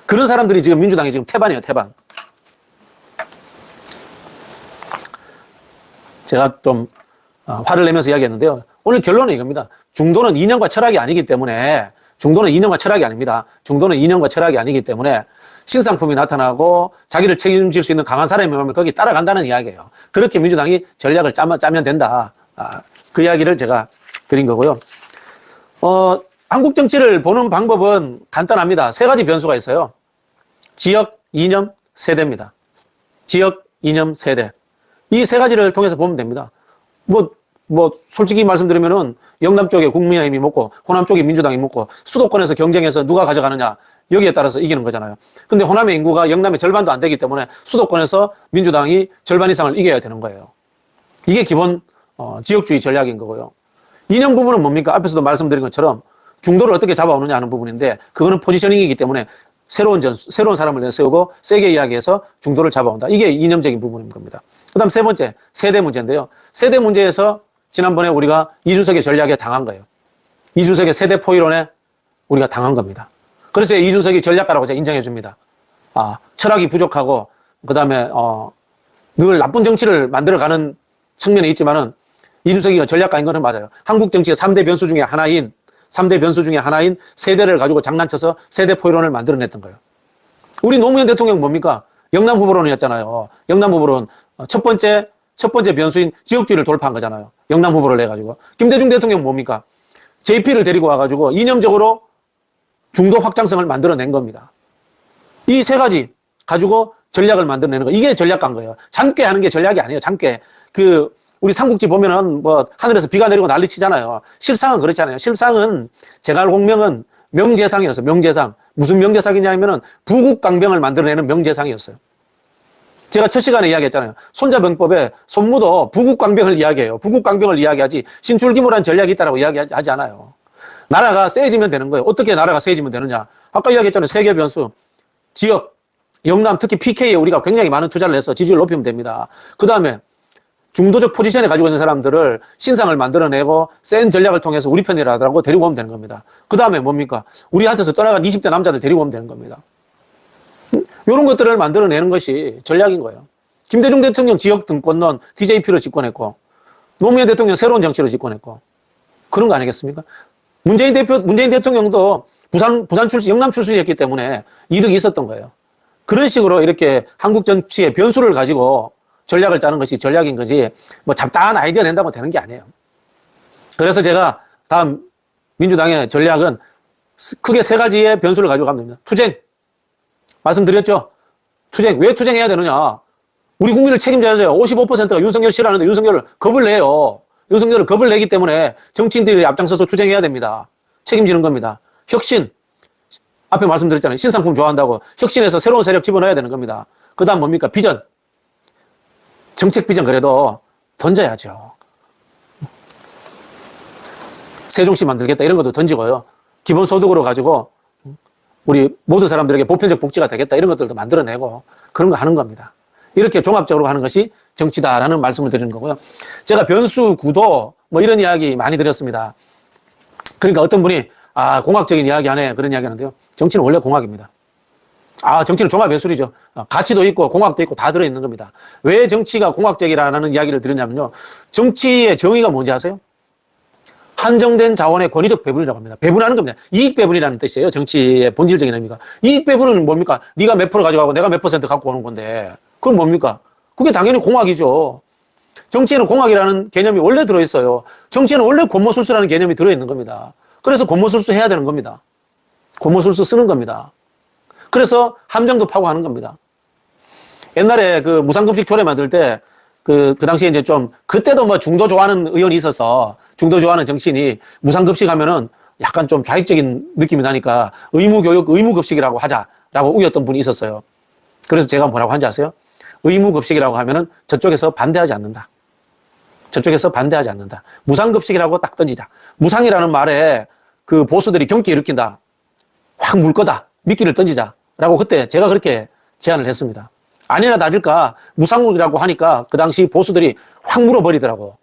그런 사람들이 지금 민주당이 지금 태반이에요, 태반. 제가 좀 화를 내면서 이야기했는데요. 오늘 결론은 이겁니다. 중도는 이념과 철학이 아니기 때문에 중도는 이념과 철학이 아닙니다. 중도는 이념과 철학이 아니기 때문에 신상품이 나타나고 자기를 책임질 수 있는 강한 사람이 오면 거기 따라간다는 이야기예요. 그렇게 민주당이 전략을 짜면 된다. 그 이야기를 제가 드린 거고요. 한국 정치를 보는 방법은 간단합니다. 세 가지 변수가 있어요. 지역, 이념, 세대입니다. 지역, 이념, 세대. 이 세 가지를 통해서 보면 됩니다. 솔직히 말씀드리면은 영남 쪽에 국민의힘이 먹고 호남 쪽에 민주당이 먹고 수도권에서 경쟁해서 누가 가져가느냐 여기에 따라서 이기는 거잖아요. 근데 호남의 인구가 영남의 절반도 안 되기 때문에 수도권에서 민주당이 절반 이상을 이겨야 되는 거예요. 이게 기본 지역주의 전략인 거고요. 이념 부분은 뭡니까? 앞에서도 말씀드린 것처럼 중도를 어떻게 잡아오느냐 하는 부분인데 그거는 포지셔닝이기 때문에 새로운 사람을 내세우고 세게 이야기해서 중도를 잡아온다. 이게 이념적인 부분인 겁니다. 그 다음 세 번째, 세대 문제인데요. 세대 문제에서 지난번에 우리가 이준석의 전략에 당한 거예요. 이준석의 세대 포이론에 우리가 당한 겁니다. 그래서 이준석이 전략가라고 제가 인정해 줍니다. 철학이 부족하고, 그 다음에, 늘 나쁜 정치를 만들어가는 측면이 있지만은 이준석이 전략가인 것은 맞아요. 한국 정치의 3대 변수 중에 하나인 세대를 가지고 장난쳐서 세대 포이론을 만들어냈던 거예요. 우리 노무현 대통령 뭡니까? 영남 후보론이었잖아요. 영남 후보론 첫 번째 변수인 지역주의를 돌파한 거잖아요. 영남 후보를 내가지고. 김대중 대통령 뭡니까? JP를 데리고 와가지고 이념적으로 중도 확장성을 만들어낸 겁니다. 이 세 가지 가지고 전략을 만들어내는 거. 이게 전략가인 거예요. 장께 하는 게 전략이 아니에요. 장께. 우리 삼국지 보면은 하늘에서 비가 내리고 난리 치잖아요. 실상은 그렇잖아요. 실상은 제갈공명은 명제상이었어요. 명제상. 무슨 명제상이냐면은 부국강병을 만들어내는 명제상이었어요. 제가 첫 시간에 이야기했잖아요. 손자병법에 손무도 부국강병을 이야기해요. 부국강병을 이야기하지 신출기몰한 전략이 있다라고 이야기하지 않아요. 나라가 세지면 되는 거예요. 어떻게 나라가 세지면 되느냐. 아까 이야기했잖아요. 세계 변수. 지역, 영남, 특히 PK에 우리가 굉장히 많은 투자를 해서 지지율 높이면 됩니다. 그 다음에 중도적 포지션에 가지고 있는 사람들을 신상을 만들어내고 센 전략을 통해서 우리 편이라고 데리고 오면 되는 겁니다. 그 다음에 뭡니까? 우리한테서 떠나간 20대 남자들 데리고 오면 되는 겁니다. 이런 것들을 만들어내는 것이 전략인 거예요. 김대중 대통령 지역 등권론 DJP로 집권했고, 노무현 대통령 새로운 정치로 집권했고, 그런 거 아니겠습니까? 문재인 대통령도 부산 출신, 영남 출신이었기 때문에 이득이 있었던 거예요. 그런 식으로 이렇게 한국 정치의 변수를 가지고 전략을 짜는 것이 전략인 거지, 뭐 잡다한 아이디어 낸다고 되는 게 아니에요. 그래서 제가 다음 민주당의 전략은 크게 세 가지의 변수를 가지고 가면 됩니다. 투쟁. 말씀드렸죠? 투쟁. 왜 투쟁해야 되느냐? 우리 국민을 책임져야죠. 55%가 윤석열 싫어하는데 윤석열을 겁을 내요. 윤석열을 겁을 내기 때문에 정치인들이 앞장서서 투쟁해야 됩니다. 책임지는 겁니다. 혁신. 앞에 말씀드렸잖아요. 신상품 좋아한다고. 혁신해서 새로운 세력 집어넣어야 되는 겁니다. 그 다음 뭡니까? 비전. 정책 비전 그래도 던져야죠. 세종시 만들겠다 이런 것도 던지고요. 기본소득으로 가지고 우리 모든 사람들에게 보편적 복지가 되겠다 이런 것들도 만들어내고 그런 거 하는 겁니다. 이렇게 종합적으로 하는 것이 정치다라는 말씀을 드리는 거고요. 제가 변수 구도 뭐 이런 이야기 많이 드렸습니다. 그러니까 어떤 분이 공학적인 이야기 하네 그런 이야기 하는데요. 정치는 원래 공학입니다. 정치는 종합 예술이죠. 가치도 있고 공학도 있고 다 들어있는 겁니다. 왜 정치가 공학적이라는 이야기를 드렸냐면요. 정치의 정의가 뭔지 아세요? 한정된 자원의 권위적 배분이라고 합니다. 배분하는 겁니다. 이익 배분이라는 뜻이에요. 정치의 본질적인 의미가. 이익 배분은 뭡니까? 네가 몇 프로 가져가고 내가 몇 퍼센트 갖고 오는 건데 그건 뭡니까? 그게 당연히 공학이죠. 정치에는 공학이라는 개념이 원래 들어있어요. 정치에는 원래 권모술수라는 개념이 들어있는 겁니다. 그래서 권모술수 해야 되는 겁니다. 권모술수 쓰는 겁니다. 그래서 함정도 파고 하는 겁니다. 옛날에 그 무상급식 조례 만들 때 그 당시에 이제 좀 그때도 뭐 중도 좋아하는 의원이 있어서 중도 좋아하는 정치인이 무상급식 하면은 약간 좀 좌익적인 느낌이 나니까 의무교육, 의무급식이라고 하자라고 우겼던 분이 있었어요. 그래서 제가 뭐라고 한지 아세요? 의무급식이라고 하면은 저쪽에서 반대하지 않는다. 저쪽에서 반대하지 않는다. 무상급식이라고 딱 던지자. 무상이라는 말에 그 보수들이 경기 일으킨다. 확 물 거다. 미끼를 던지자라고 그때 제가 그렇게 제안을 했습니다. 아니나 다를까 무상이라고 하니까 그 당시 보수들이 확 물어버리더라고.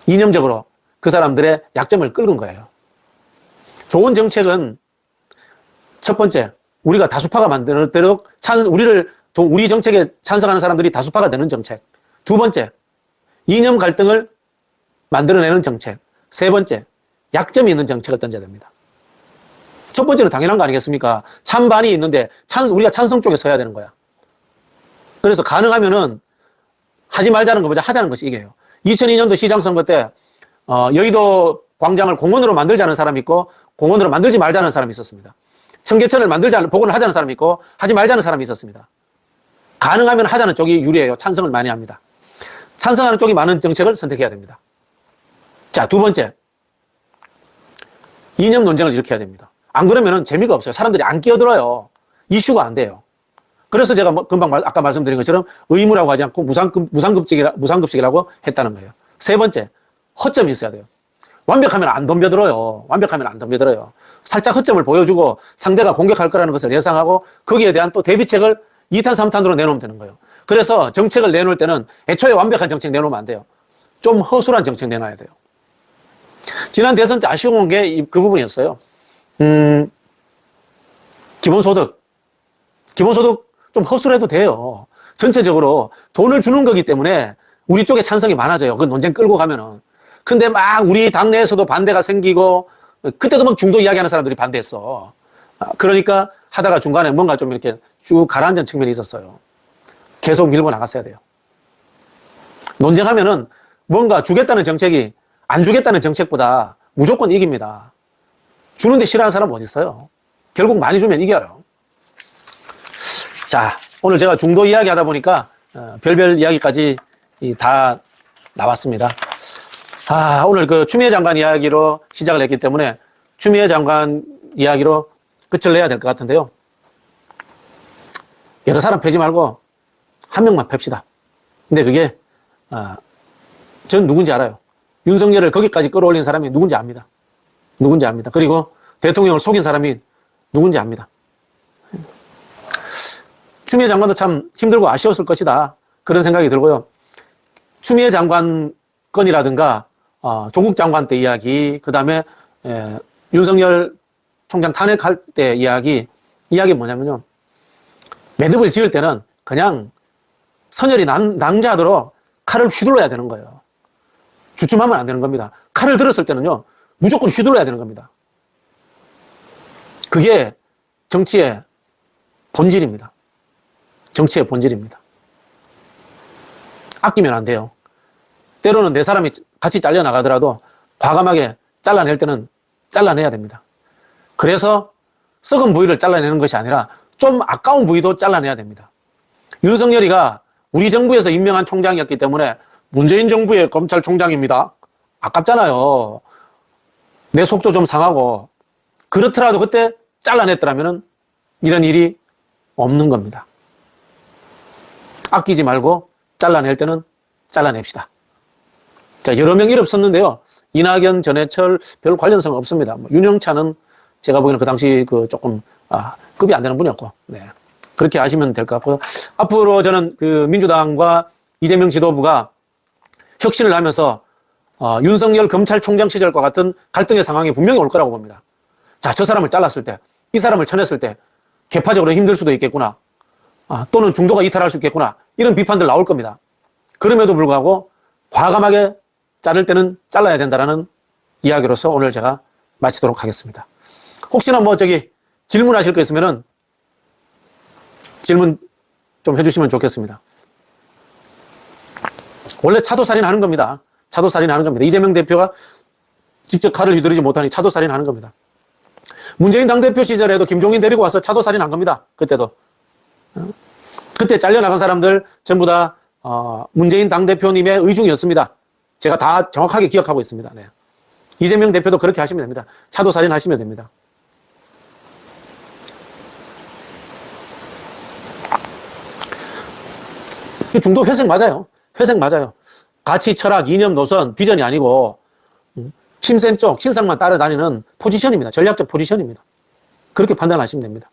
이념적으로 그 사람들의 약점을 끌은 거예요. 좋은 정책은 첫 번째, 우리가 다수파가 만들도록 우리 정책에 찬성하는 사람들이 다수파가 되는 정책. 두 번째, 이념 갈등을 만들어내는 정책. 세 번째, 약점이 있는 정책을 던져야 됩니다. 첫 번째는 당연한 거 아니겠습니까? 찬반이 있는데 우리가 찬성 쪽에 서야 되는 거야. 그래서 가능하면은 하지 말자는 것보다 하자는 것이 이게요. 2002년도 시장 선거 때 여의도 광장을 공원으로 만들자는 사람이 있고 공원으로 만들지 말자는 사람이 있었습니다. 청계천을 복원을 하자는 사람이 있고 하지 말자는 사람이 있었습니다. 가능하면 하자는 쪽이 유리해요. 찬성을 많이 합니다. 찬성하는 쪽이 많은 정책을 선택해야 됩니다. 자, 두 번째. 이념 논쟁을 일으켜야 됩니다. 안 그러면은 재미가 없어요. 사람들이 안 끼어들어요. 이슈가 안 돼요. 그래서 제가 금방 아까 말씀드린 것처럼 의무라고 하지 않고 무상급식이라고 했다는 거예요. 세 번째, 허점이 있어야 돼요. 완벽하면 안 덤벼들어요. 살짝 허점을 보여주고 상대가 공격할 거라는 것을 예상하고 거기에 대한 또 대비책을 2탄, 3탄으로 내놓으면 되는 거예요. 그래서 정책을 내놓을 때는 애초에 완벽한 정책 내놓으면 안 돼요. 좀 허술한 정책 내놔야 돼요. 지난 대선 때 아쉬운 게 그 부분이었어요. 기본소득 좀 허술해도 돼요. 전체적으로 돈을 주는 거기 때문에 우리 쪽에 찬성이 많아져요. 그 논쟁 끌고 가면은. 근데 막 우리 당내에서도 반대가 생기고 그때도 막 중도 이야기하는 사람들이 반대했어. 그러니까 하다가 중간에 뭔가 좀 이렇게 쭉 가라앉은 측면이 있었어요. 계속 밀고 나갔어야 돼요. 논쟁하면은 뭔가 주겠다는 정책이 안 주겠다는 정책보다 무조건 이깁니다. 주는데 싫어하는 사람은 어디 있어요? 결국 많이 주면 이겨요. 자, 오늘 제가 중도 이야기 하다 보니까 별별 이야기까지 다 나왔습니다. 오늘 그 추미애 장관 이야기로 시작을 했기 때문에 추미애 장관 이야기로 끝을 내야 될 것 같은데요. 여러 사람 패지 말고 한 명만 팹시다. 근데 그게 전 누군지 알아요. 윤석열을 거기까지 끌어올린 사람이 누군지 압니다. 그리고 대통령을 속인 사람이 누군지 압니다. 추미애 장관도 참 힘들고 아쉬웠을 것이다. 그런 생각이 들고요. 추미애 장관 건이라든가 조국 장관 때 이야기, 그 다음에 윤석열 총장 탄핵할 때 이야기 뭐냐면요. 매듭을 지을 때는 그냥 선열이 낭자하도록 칼을 휘둘러야 되는 거예요. 주춤하면 안 되는 겁니다. 칼을 들었을 때는요, 무조건 휘둘러야 되는 겁니다. 그게 정치의 본질입니다. 정치의 본질입니다. 아끼면 안 돼요. 때로는 내 사람이 같이 잘려나가더라도 과감하게 잘라낼 때는 잘라내야 됩니다. 그래서 썩은 부위를 잘라내는 것이 아니라 좀 아까운 부위도 잘라내야 됩니다. 윤석열이가 우리 정부에서 임명한 총장이었기 때문에 문재인 정부의 검찰총장입니다. 아깝잖아요. 내 속도 좀 상하고. 그렇더라도 그때 잘라냈더라면 이런 일이 없는 겁니다. 아끼지 말고 잘라낼 때는 잘라냅시다. 자, 여러 명 이름 썼는데요. 이낙연, 전해철 별 관련성은 없습니다. 윤영찬은 제가 보기에는 그 당시 조금 급이 안 되는 분이었고, 네. 그렇게 아시면 될 것 같고요. 앞으로 저는 민주당과 이재명 지도부가 혁신을 하면서 윤석열 검찰총장 시절과 같은 갈등의 상황이 분명히 올 거라고 봅니다. 자, 저 사람을 잘랐을 때, 이 사람을 쳐냈을 때 개파적으로 힘들 수도 있겠구나. 또는 중도가 이탈할 수 있겠구나. 이런 비판들 나올 겁니다. 그럼에도 불구하고 과감하게 자를 때는 잘라야 된다라는 이야기로서 오늘 제가 마치도록 하겠습니다. 혹시나 질문하실 거 있으면은 질문 좀 해주시면 좋겠습니다. 원래 차도살인 하는 겁니다. 차도살인 하는 겁니다. 이재명 대표가 직접 칼을 휘두르지 못하니 차도살인 하는 겁니다. 문재인 당대표 시절에도 김종인 데리고 와서 차도살인 한 겁니다. 그때도. 그때 잘려나간 사람들 전부 다 문재인 당대표님의 의중이었습니다. 제가 다 정확하게 기억하고 있습니다. 네. 이재명 대표도 그렇게 하시면 됩니다. 차도살인 하시면 됩니다. 중도 회색 맞아요. 회색 맞아요. 가치, 철학, 이념, 노선, 비전이 아니고 힘센 쪽, 신상만 따라다니는 포지션입니다. 전략적 포지션입니다. 그렇게 판단하시면 됩니다.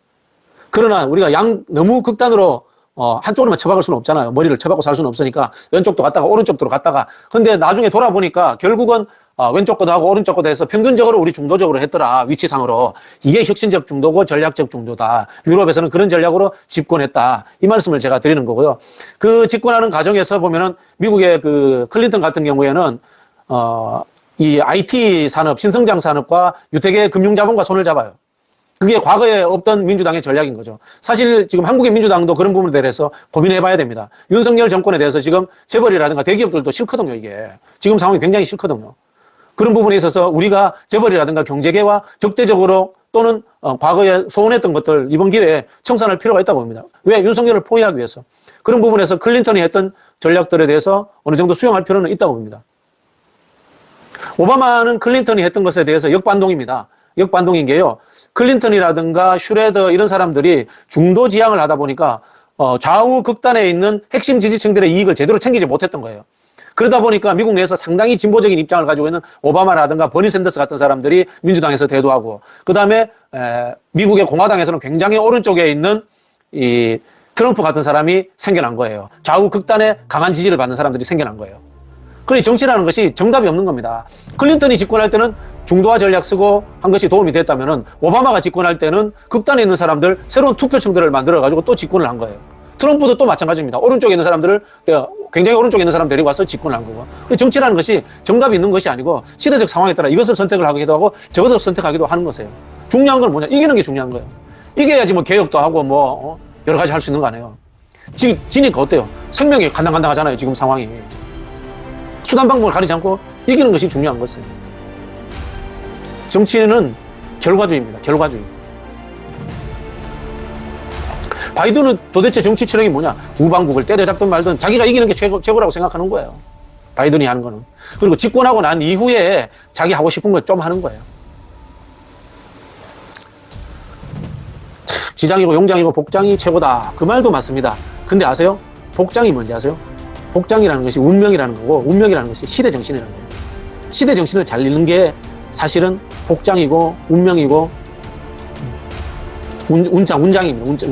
그러나 우리가 너무 극단으로 한쪽으로만 처박을 수는 없잖아요. 머리를 처박고 살 수는 없으니까 왼쪽도 갔다가 오른쪽도 갔다가. 근데 나중에 돌아보니까 결국은 왼쪽 거도 하고 오른쪽 거도 해서 평균적으로 우리 중도적으로 했더라. 위치상으로. 이게 혁신적 중도고 전략적 중도다. 유럽에서는 그런 전략으로 집권했다. 이 말씀을 제가 드리는 거고요. 그 집권하는 과정에서 보면은 미국의 클린턴 같은 경우에는 이 IT 산업, 신성장 산업과 유태계 금융자본과 손을 잡아요. 그게 과거에 없던 민주당의 전략인 거죠. 사실 지금 한국의 민주당도 그런 부분에 대해서 고민해 봐야 됩니다. 윤석열 정권에 대해서 지금 재벌이라든가 대기업들도 싫거든요, 이게. 지금 상황이 굉장히 싫거든요. 그런 부분에 있어서 우리가 재벌이라든가 경제계와 적대적으로 또는 과거에 소원했던 것들 이번 기회에 청산할 필요가 있다고 봅니다. 왜? 윤석열을 포위하기 위해서. 그런 부분에서 클린턴이 했던 전략들에 대해서 어느 정도 수용할 필요는 있다고 봅니다. 오바마는 클린턴이 했던 것에 대해서 역반동입니다. 역반동인 게요. 클린턴이라든가 슈레더 이런 사람들이 중도 지향을 하다 보니까 좌우 극단에 있는 핵심 지지층들의 이익을 제대로 챙기지 못했던 거예요. 그러다 보니까 미국 내에서 상당히 진보적인 입장을 가지고 있는 오바마라든가 버니 샌더스 같은 사람들이 민주당에서 대두하고, 그 다음에 미국의 공화당에서는 굉장히 오른쪽에 있는 이 트럼프 같은 사람이 생겨난 거예요. 좌우 극단의 강한 지지를 받는 사람들이 생겨난 거예요. 그러니 정치라는 것이 정답이 없는 겁니다. 클린턴이 집권할 때는 중도화 전략 쓰고 한 것이 도움이 됐다면은 오바마가 집권할 때는 극단에 있는 사람들, 새로운 투표층들을 만들어가지고 또 집권을 한 거예요. 트럼프도 또 마찬가지입니다. 오른쪽에 있는 사람들을, 굉장히 오른쪽에 있는 사람 데리고 와서 집권을 한 거고. 정치라는 것이 정답이 있는 것이 아니고 시대적 상황에 따라 이것을 선택을 하기도 하고 저것을 선택하기도 하는 것이에요. 중요한 건 뭐냐? 이기는 게 중요한 거예요. 이겨야지 개혁도 하고 여러 가지 할 수 있는 거 아니에요. 지니까 어때요? 생명이 간당간당하잖아요, 지금 상황이. 수단 방법을 가리지 않고 이기는 것이 중요한 것이에요. 정치는 결과주의입니다. 결과주의. 바이든은 도대체 정치 철학이 뭐냐? 우방국을 때려잡든 말든 자기가 이기는 게 최고라고 생각하는 거예요. 바이든이 하는 거는. 그리고 집권하고 난 이후에 자기 하고 싶은 거 좀 하는 거예요. 지장이고 용장이고 복장이 최고다. 그 말도 맞습니다. 근데 아세요? 복장이 뭔지 아세요? 복장이라는 것이 운명이라는 거고, 운명이라는 것이 시대 정신이라는 거예요. 시대 정신을 잘 읽는 게 사실은 복장이고 운명이고 운장입니다.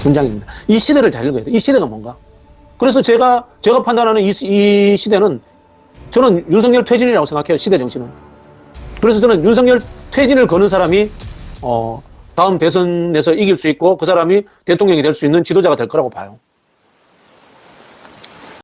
운장입니다. 이 시대를 잘 읽어야 돼요. 이 시대가 뭔가. 그래서 제가 판단하는 이 시대는 저는 윤석열 퇴진이라고 생각해요. 시대 정신은. 그래서 저는 윤석열 퇴진을 거는 사람이 다음 대선에서 이길 수 있고 그 사람이 대통령이 될 수 있는 지도자가 될 거라고 봐요.